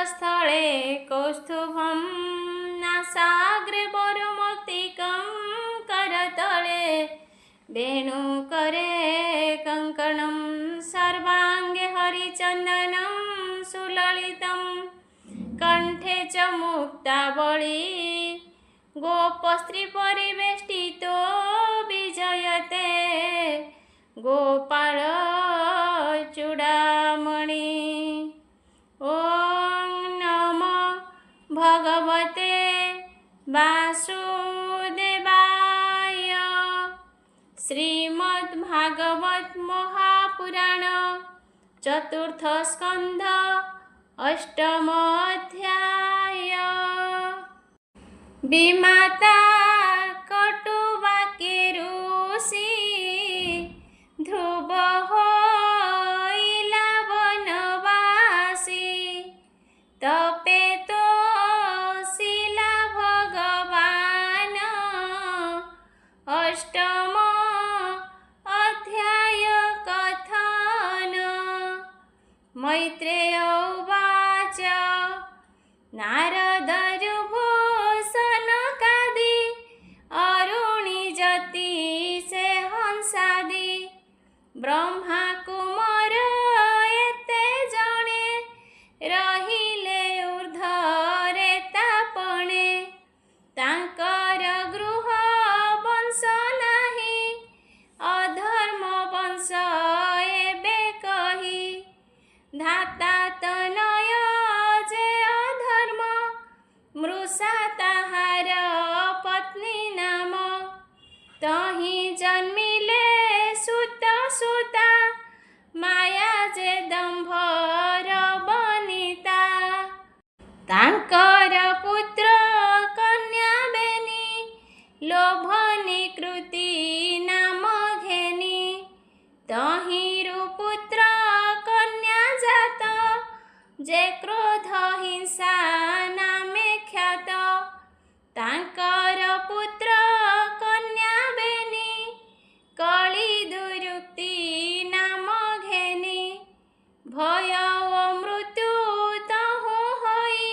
स्थले कौस्तुभं नासाग्रे वरुमौक्तिकं करतले वेणुकरे कङ्कणं सर्वाङ्गे हरिचन्दनं सुललितं कण्ठे च मुक्तावली गोपस्त्री परिवेष्टितो विजयते गोपाल चूडामणि। ॐ नमो भगवते वासुदेवाय। श्रीमद्भागवत महापुराण चतुर्थ स्कंध अष्टम अध्याय। विमाता कटुवाक्ये ऋषि ध्रुव होइला वनवासी तपे तो शिला भगवान। अष्टम अध्याय कथन। मैत्रेय उवाच नारदरुभूषणकादि अरुणिजति से हंसादि ब्रह्मा कुमार एते जणे रहिले ऊर्ध्वरे तापणे तांकर गृह वंश नाही अधर्म वंश एबे कही धाता तनय जे अधर्म मृषा ताहार पत्नी नाम तही जन्मिले सुत सुता माया जे दंभर बनिता तांकर पुत्र कन्या बेनी लोभनी कृति नाम घेनी तहिरु पुत्र कन्या जात जे क्रोध हिंसा नामे ख्यात तांकर पुत्र कन्या बेनी कली दुरुक्ति नाम घेनी भय ओ मृत्यु तहु होई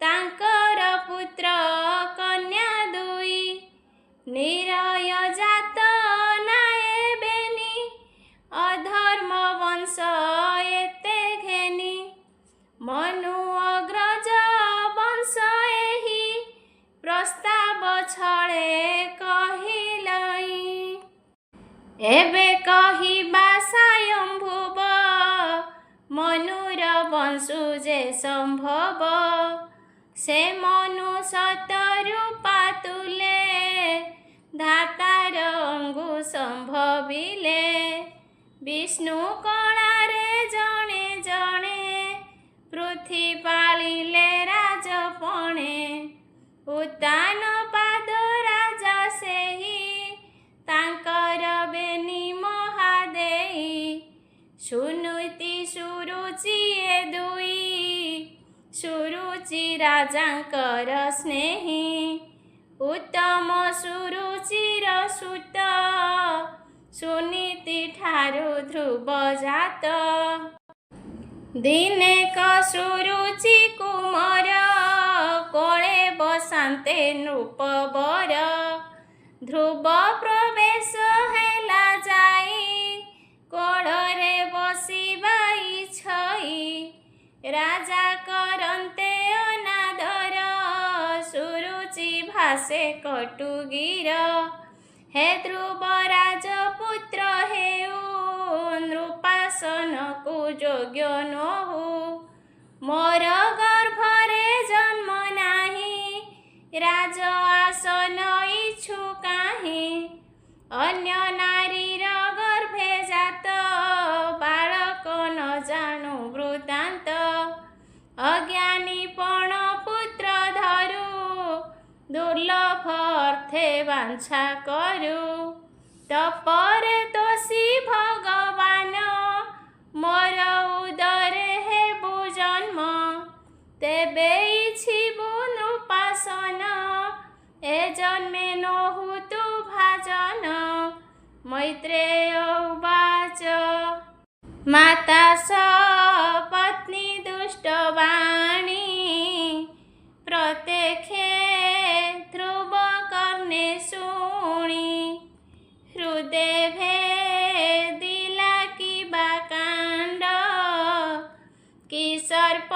तांकर पुत्र कन्या दुई निरय जात नाए बेनी अधर्म वंश एते घेनी मनु अग्रज वंश एहि प्रस्ताव छळे कहिलाई एबे कहिबा स्वयंभुव मनुर वंशु जे संभव से मनु सतरूपा तुले धातार अंगु संभविले विष्णु कणारे जणे जणे पृथ्वी पालिले राजपणे उत्तान पाद राजा सेहि तांकर बेनी महादेई सुनुति सुरुचि ए दुई सुरुचि राजांकर स्नेही उत्तम सुरुचिर सुत सुनीति ठारु ध्रुव जात दिने क सुरुचि कुमार कोळे बसान्ते नृपवर ध्रुव प्रवेश हेला जाई कोढ़रे बसिबा इछई राजा करन्ते अनादर सुरुचि भासे कटुगिर हे ध्रुव राजपुत्र हेउ नृपासन को योग्य नहु मोर गर्भरे जन्म नाही राज आसन इच्छु काहि अन्य नारीर गर्भे जात बालक न जाणु वृत्तान्त अज्ञानी पण पुत्र धरु दुर्लभ अर्थे वांछा करु तपरे तोषी भगवान मोर उदरे हेबु जन्म तेबे इच्छिबु नृपासन ए जन्मे नहु तु भाजन। मैत्रेय उवाच माता स पत्नी दुष्ट दुष्टवाणी प्रत्यक्षे ध्रुव कर्णे शुणी हृदय भेदिला कि कांड कि सर्प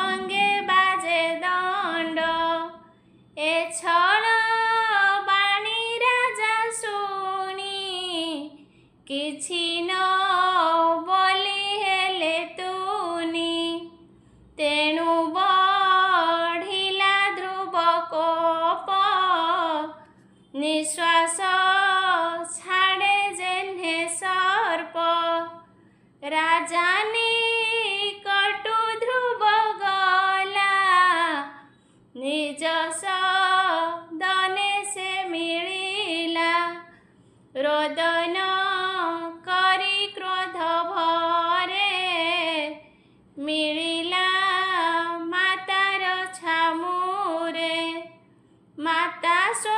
अंगे बाजे दंड ए छल बाणी राजा शुणी किछि न बोली हेले तुनी तेणु बढ़िला ध्रुव कोप निश्वास छाड़े जेन्हे सर्प राजानी कटु ध्रुव गला निज सदने से मिलिला रोदन करी क्रोध भरे मिलिला मातार छामुरे माता सो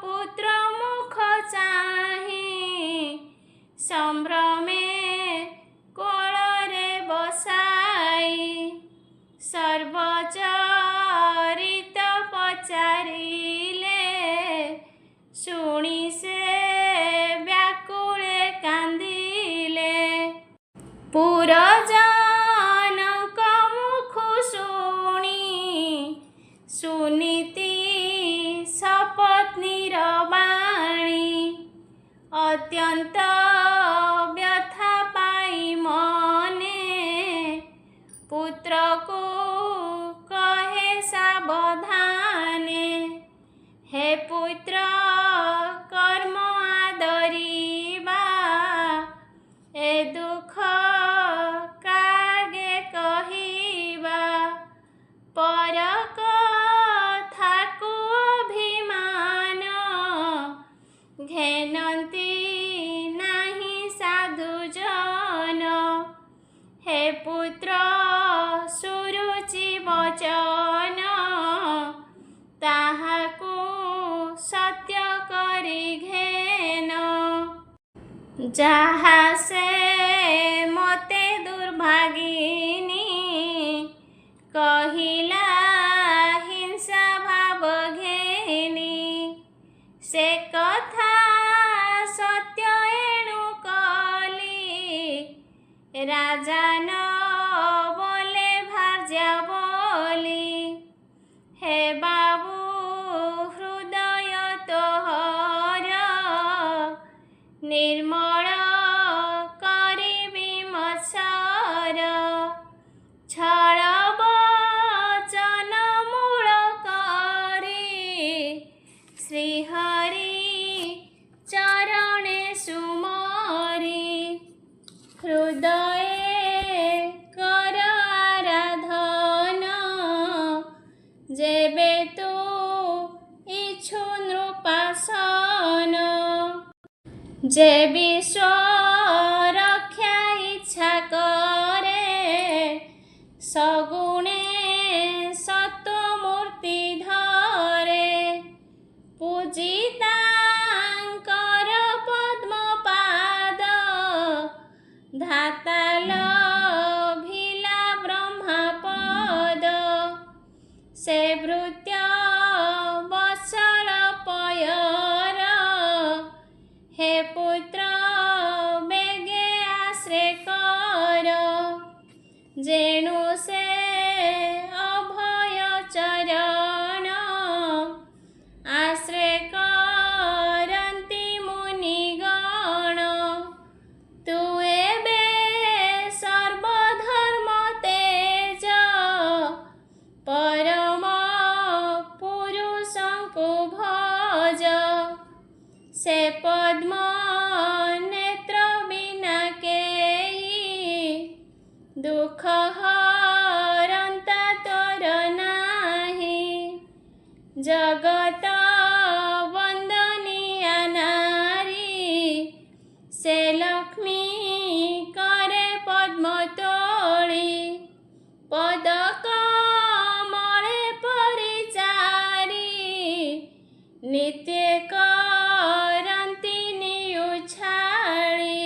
पुत्र मुख चाही संभ्रमे कोଳରେ बसाई सर्वचरित पचारिले शुणी से व्याकुले कांदिले पुरजनक मुख शुणी सुनीति सपत्नीर बाणी अत्यंत व्यथा पाई मने पुत्र को कहे सावधाने हे पुत्र कर्म आदरिबा ए दुख कागे कहिबा पर कथाकु अभिमान घेनती नाही साधुजन हे पुत्र सुरुचि वचन ताहाकु सत्य करी घेन जहा से मते दुर्भागिनी कहिला हिंसा भाव घेनी से कथा सत्य एणु कली राजा न बोले भार्या बोली हे बाबू हृदय तोहर निर्मल करिबी मत्सर छल वचन मूल करी श्रीहरि चरणे सुमरी हृदय कर आराधन जेबे तू इच्छु नृपासन जे विश्व रक्षा इच्छा करे सगुणे सत्वमूर्ति धरे पूजितांकर पद्मपाद धाता लभिला ब्रह्मपद से भृत्य वत्सल पयर हे पुत्र बेगे आश्रय कर जेणु से अभय चरण आश्रय करन्ति मुनिगण तु एबे सर्वधर्म तेज परम पुरुषंकु भज से पद्म नेत्र बिना केही दुख हरंता तोर नाही जगत वंदनीया नारी से लक्ष्मी करे पद्म तोड़ी पद कमले परिचारी नित्य करन्ति निउछाली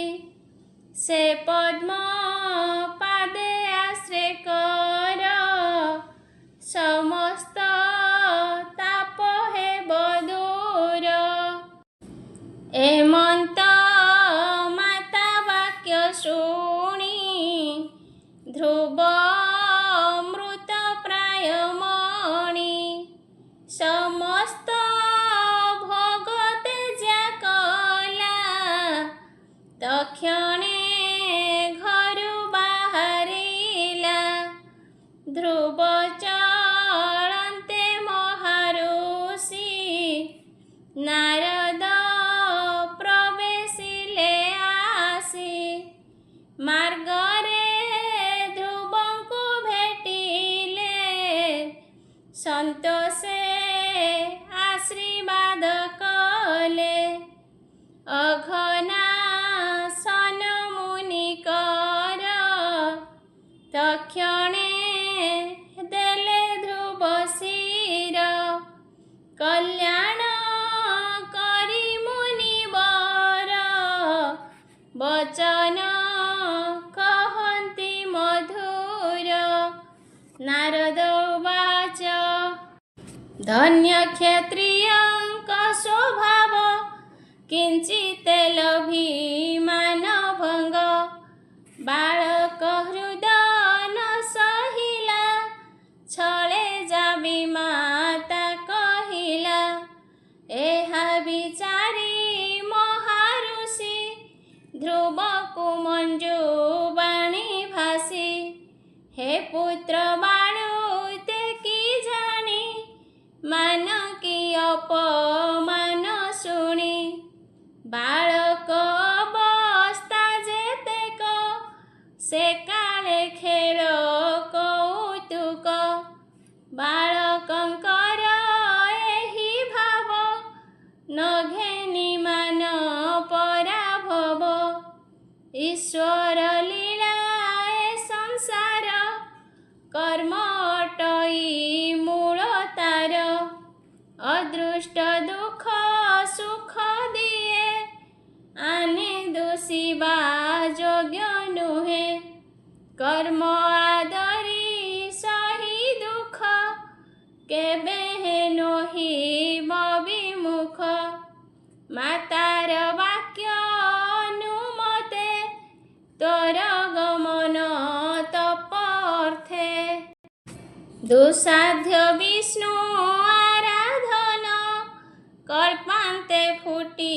से पद्म पादे आश्रय समस्त ताप हेब दूर। एमंत माता वाक्य शुणी ध्रुव मृत प्राय मणि। समस्त भोग त्याज्या कला तक्षणे घरु बाहरिला। ध्रुव चलन्ते महाऋषि नारद प्रवेशिले आसी। मार्गरे ध्रुवंकु भेटिले संतोषे आशीर्वाद कले। अघना सन मुनिकर तक्षणे देले ध्रुव शिर। कल्याण करी मुनिवर वचन कहन्ति मधुर। नारद उवाच धन्य क्षत्रियंक स्वभाव किंचित् लभिमान भंग। बालक हृदय न सहिला छळे जाबी माता कहिला। एहा विचारी महाऋषि ध्रुव को मंजू बाणी भासी। हे पुत्र बाळू ते की जानी मान की अपमान शुणी। बालक अवस्था जेतेक से काले खेल कौतुक। बालकंकर एही भाव न घेनी मान पराभव। ईश्वर लीला ए संसार कर्म अटई मूल तार। अदृष्ट दुख सुख दिए आने दोषिबा योग्य नुहे। कर्म आदरी सही दुख केबे हेनो ही विमुख। मातार वाक्य अनुमते तोर गमन तपर्थे। दुसाध्य विष्णु आराधन कल्पान्ते फुटी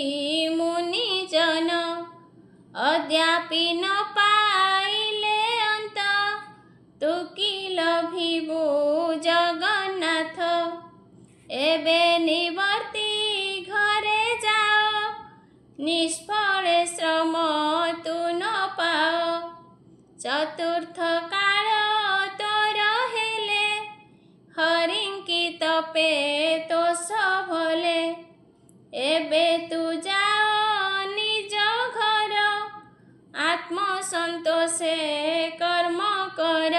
मुनिजन। अद्यापि न पाइले अंत तु की लभिबु जगन्नाथ। एबे निवर्ती घरे जाओ निष्फल श्रम तु न पाओ। चतुर्थ काल तोर हेले हरिंकी तपे तो सबले। एबे तु जाओ निज घर आत्म संतोषे कर्म कर।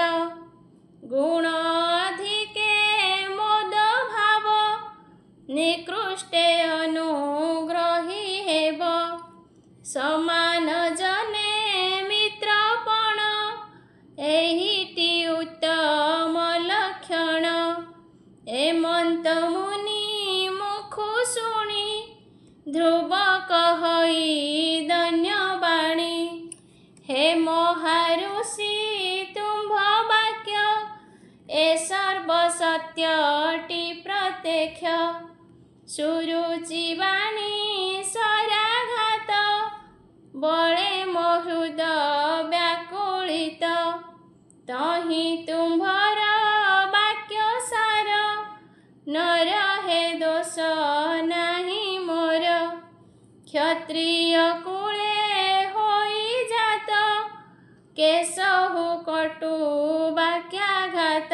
गुण अधिके मोद भाव निकृष्टे अनुग्रही हेब। समान जने मित्रपण एहिटी उत्तम लक्षण। एमंत मुनि मुखु शुणी ध्रुव कहई धन्य बाणी। हे महाऋषि तुम्भ वाक्य ए सर्व सत्यटी प्रत्यक्ष। सुरुचि वाणी सराघात बळे महुद व्याकुलित। तहि तुम्भर वाक्य सार न रहे दोष नाही मोर। क्षत्रिय कुले होई जात केशहु कटु वाक्याघात।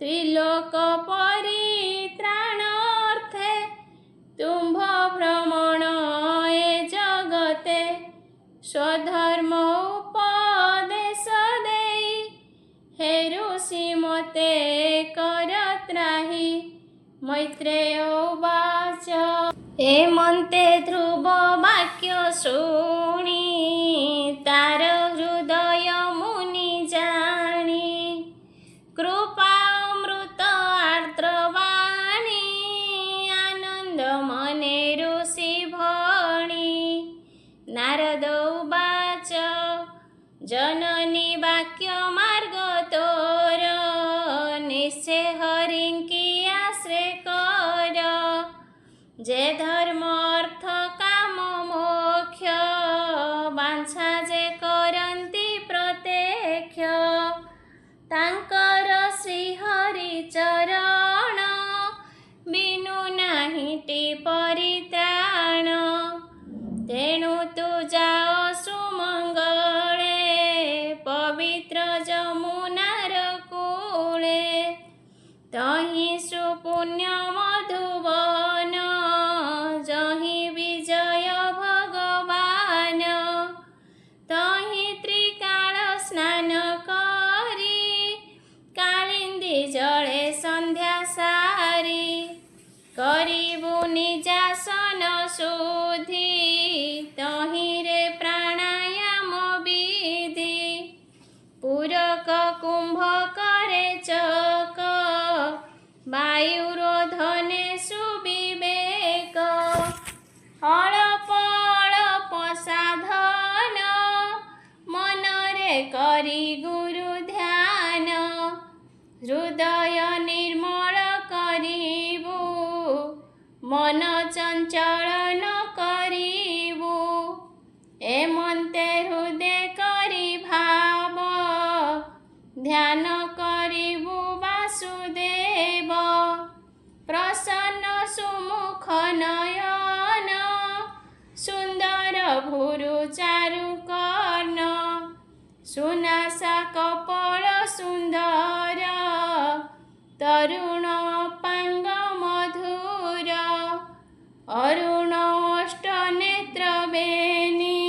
त्रिलोक परित्राणार्थे तुम्भ भ्रमण ए जगते। स्वधर्म उपदेश देई हे ऋषि मते कर त्राहि। मैत्रेय उवाच एमन्ते ध्रुव वाक्य शुणी तार हृदय मुनि जाणी। कृपा अमृत जे धर्म अर्थ काम मोक्ष बांछा जे करंती प्रत्यक्ष तांकर श्रीहरि चरण बिनु नाहिटी परित्राण तेणु तू जाओ सुमंगले पवित्र जमुनार कूले तहि सुपुण्य मधुवन जहि विजय भगवान तहि त्रिकाल स्नान करी कालिंदी जले संध्या सारी करिबु निजासन शुद्धि तहि रे प्राणायाम विधि पूरक कुंभ करे चक वायुरोधने सुविवेक अल्प अल्प साधन मनरे करी गुरु ध्यान हृदय निर्मल करिबु मन चंचल न करिबु एमन्ते हृदय करि भाव ध्यान करिबु वासुदेव प्रसन्न सुमुख नयन सुंदर भुरु चारु कर्ण सुनासा कपाल सुंदर तरुण अपांग मधुर अरुण अष्ट नेत्र बेनी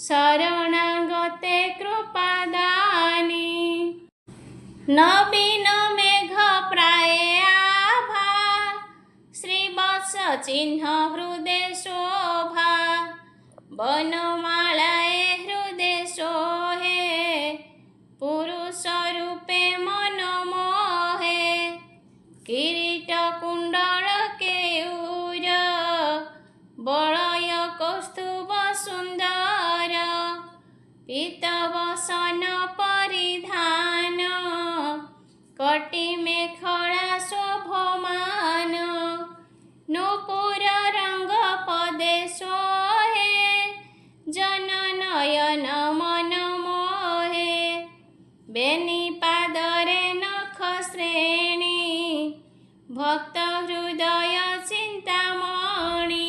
शरणागते कृपादानी नवीन मेघ प्राय आभा श्रीवत्स चिन्ह हृदय शोभा वनमालाए हृदय सोहे पुरुष रूपे मन मोहे किरीट कुंडल केयूर बलय कौस्तुभ सुंदर पीतवसन परिधान कटी मेखला शोभमान नूपुर रंग पदे सोहे जन नयन मन मोहे बेनी पादरे नख श्रेणी भक्त हृदय चिंतामणि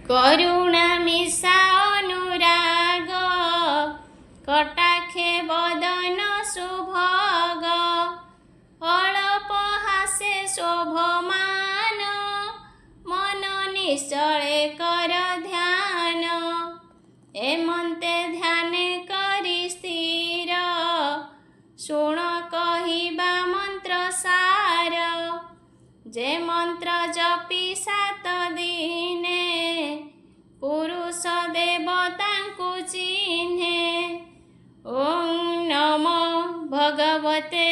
करुणा मिशा अनुराग कटाक्षे बदन सुभग अल्प हासे शोभमान मन निश्चले कर ध्यान एमन्ते ध्याने करि स्थिर शुण कहिबा मंत्र सार जे मंत्र जपि 7 दिने पुरुष देवतांकु चिन्हे ओं नमो भगवते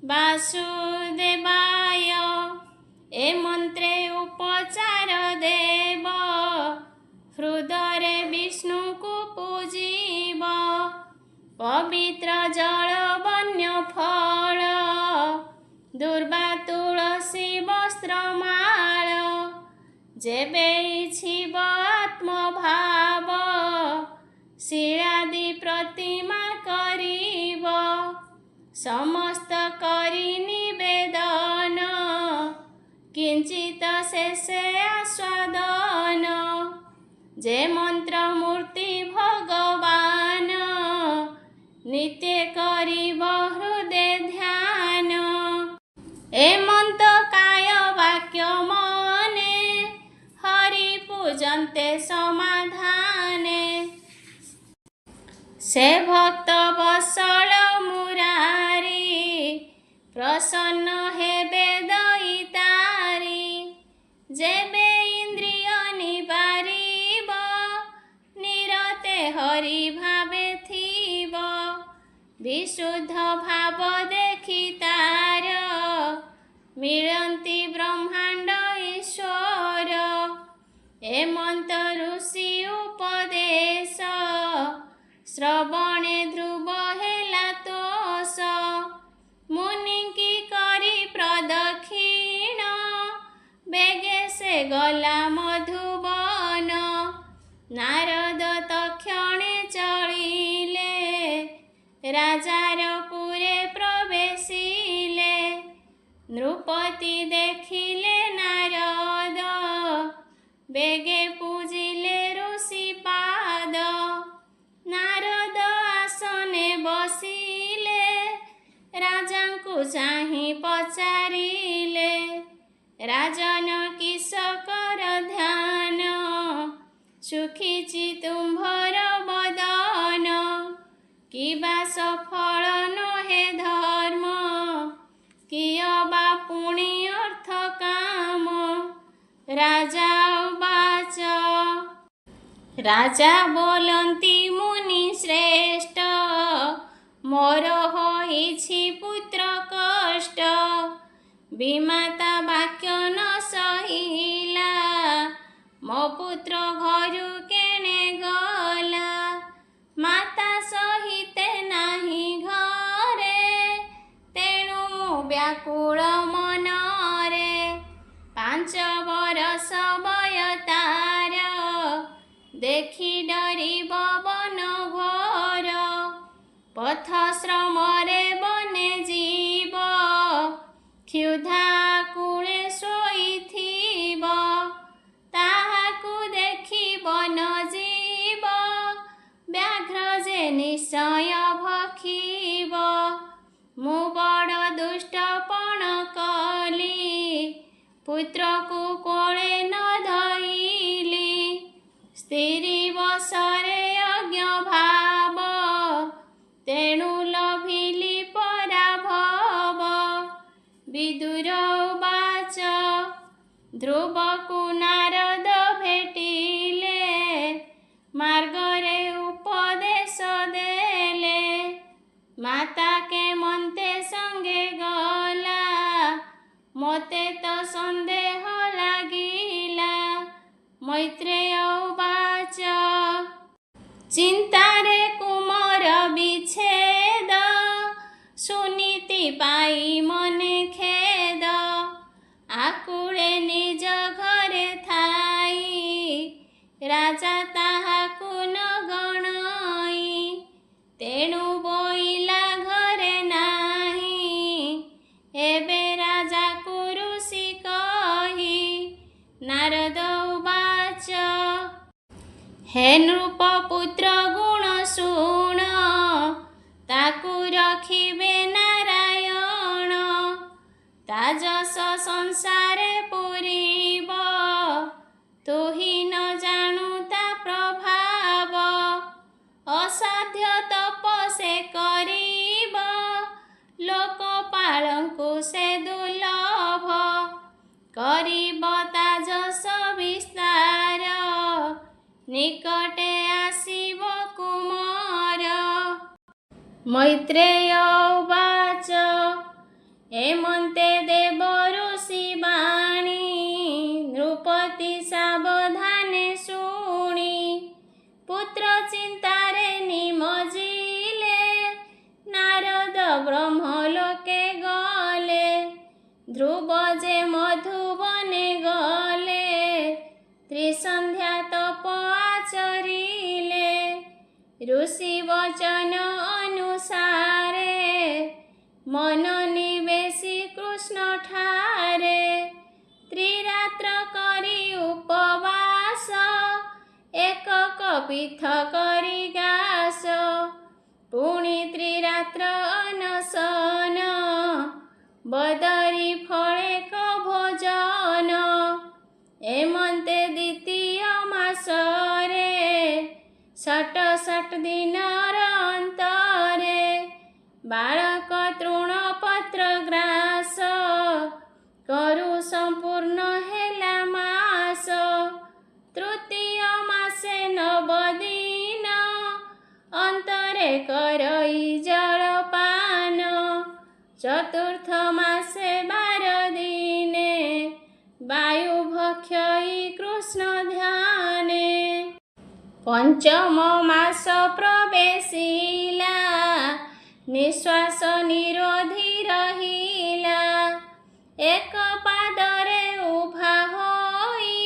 वासुदेवाय ए मंत्रे उपचार देव हृदय विष्णु को पूजीव पवित्र जल वन्य फल दुर्वा तुलसी वस्त्रमाल जेबे इच्छिब आत्मभाव शिरादि प्रतिमा करिब समस्त करि निवेदन किंचित शेषे आस्वादन जे मंत्र मूर्ति भगवान नित्य करिब हृदय ध्यान ए मंत्र काय वाक्य मने हरि पूजन्ते समाधाने से भक्त वत्सल मुरारी प्रसन्न हेबे दयितारी जेबे इंद्रिय निबारिब निरते हरि भावे थिब विशुद्ध भाव देखि तार मिलन्ति ब्रह्मांड ईश्वर हेमंत ऋषि उपदेश श्रवणे ध्रुव हेला तोष मुनि की करी प्रदक्षिण बेगे गला मधुबन। नारद तक्षणे चलिले राजार पुरे प्रवेशिले। नृपति देखिले नारद बेगे पूजिले ऋषि पाद। नारद आसने बसिले राजांकु चाहि पचारिले। राजन किस कर ध्यान सुखिछि तुम्भर बदन। किबा सफल नहे धर्म कियबा पुण्य अर्थ काम। राजा उवाच राजा बोलन्ति मुनि श्रेष्ठ मोर होइछि पुत्र कष्ट। विमाता वाक्य न सहिला मो पुत्र घरु केणे गला। माता सहिते नाही घरे तेणु मु व्याकुल मनरे। 5 बरस बय तार देखि डरिब बन घोर। पथ श्रमरे बने जीव क्षुधा कूले शोइथिब। ताहाकु देखि बन जीव व्याघ्र जे निश्चय भक्षिब। मु बड़ दुष्टपण कली पुत्रकु कोळे न धइली। स्त्री बसरे यज्ञ भाव तेणु लभिली पराभव। विदुर उवाच ध्रुवकु नारद भेटिले मार्गरे उपदेश देले। माता के मन्ते संगे गला मोते तो संदेह लागिला। मैत्रेय उवाच चिंतारे कुमार विच्छेद सुनीति पाई मने खेद। आकुले निज घरे थाई राजा ताहाकु न गणई। तेणु बोइला घरे नाही एबे राजा ऋषि कही। नारद उवाच हे नृपपुत्र गुण शुण ताकु रखिबे नारायण। ता जस संसारे पुरीब तुहि न जानु ता प्रभाव। असाध्य तप से करीब लोकपालंकु से दुर्लभ। करीब ता जस विस्तार निकटे आसीब कुमार। मैत्रेय उवाच एमन्ते देव ऋषि वाणी नृपति सावधाने शुणी। पुत्र चिंतारे निमजिले नारद ब्रह्मलोके गले। ध्रुव जे मधुबने गले त्रिसंध्या तप आचरिले। ऋषि वचन अनुसारे मन निवेशी कृष्ण ठारे। त्रिरात्र करी उपवास एक कपिथ करी गास। पुणी त्रिरात्र अनशन बदरी फळे क भोजन। एमन्ते द्वितीय मासरे 67 दिनर अंतरे। बालक तृणपत्र ग्रास करु संपूर्ण हेला मास। तृतीय मासे 9 दिन अंतरे करई जलपान। चतुर्थ मासे 12 दिने वायु भक्षई कृष्ण ध्याने। पंचम मास प्रवेशिला निश्वास निरोधी रहिला। एक पादरे उभा होई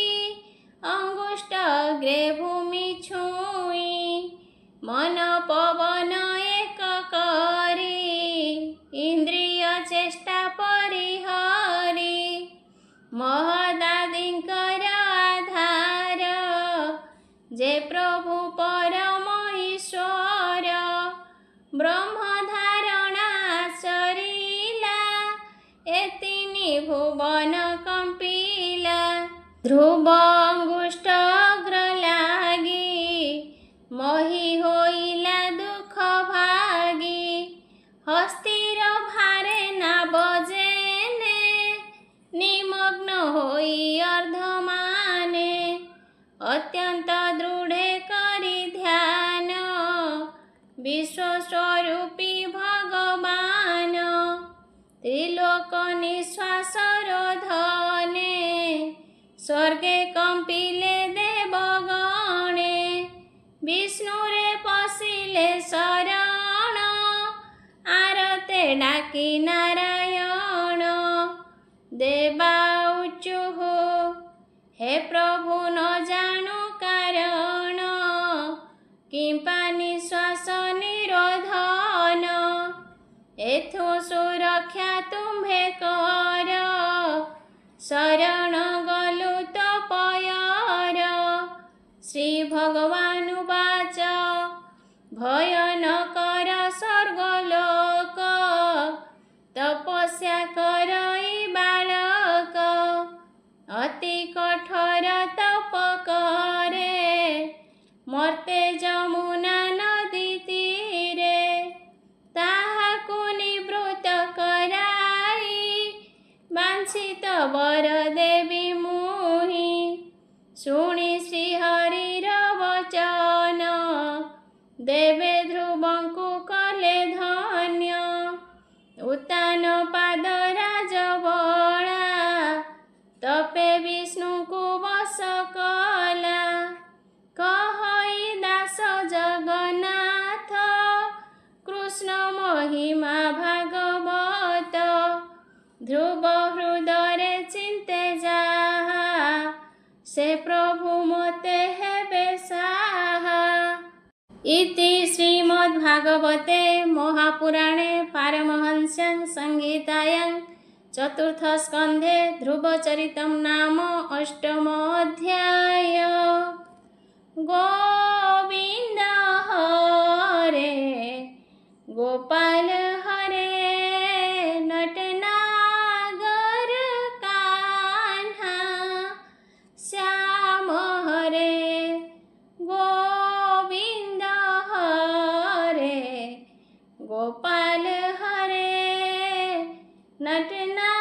जे प्रभु परम ईश्वर ब्रह्म धारणा चरिला ए तिनी भुवन कंपिला ध्रुव अंगुष्ठ अग्र लागी मही होइला दुख भागी हस्तिर भारे ना बजेने निमग्न होई अर्धमाने अत्यंत दृढ़े करी ध्यान विश्वस्वरूपी भगवान त्रिलोक निश्वास रोधने स्वर्गे कंपिले देवगणे विष्णुरे पशिले शरण आरते डाकी नारायण देवा उच्चुः हे प्रभु न जानु कारण किंपा निश्वास निरोधन एथु सुरक्षा तुम्भे कर शरण गलु तो पयर श्री भगवान वाच भय न कर स्वर्गलोक तपस्या करई बालक अति कठोर तप करे मर्ते जमुना नदी तीरे ताहाकु निवृत्त कराई वांछित वर देवी मुहि शुणी श्रीहरिर वचन देवे ध्रुवंकु कले धन्य उत्तान पाद राजबला तपे विष्णु को वश कला कहई दास जगन्नाथ कृष्ण महिमा भागवत ध्रुव हृदय चिंते जाहा से प्रभु मते हेबे साहा इति श्रीमद्भागवते महापुराणे पारमहंस्यां संहितायां चतुर्थस्कन्धे ध्रुवचरितं नाम अष्टमोऽध्याय गोविन्द हरे गोपाल हरे नटनागर कान्हा श्याम हरे गोविन्द हरे गोपाल हरे नटना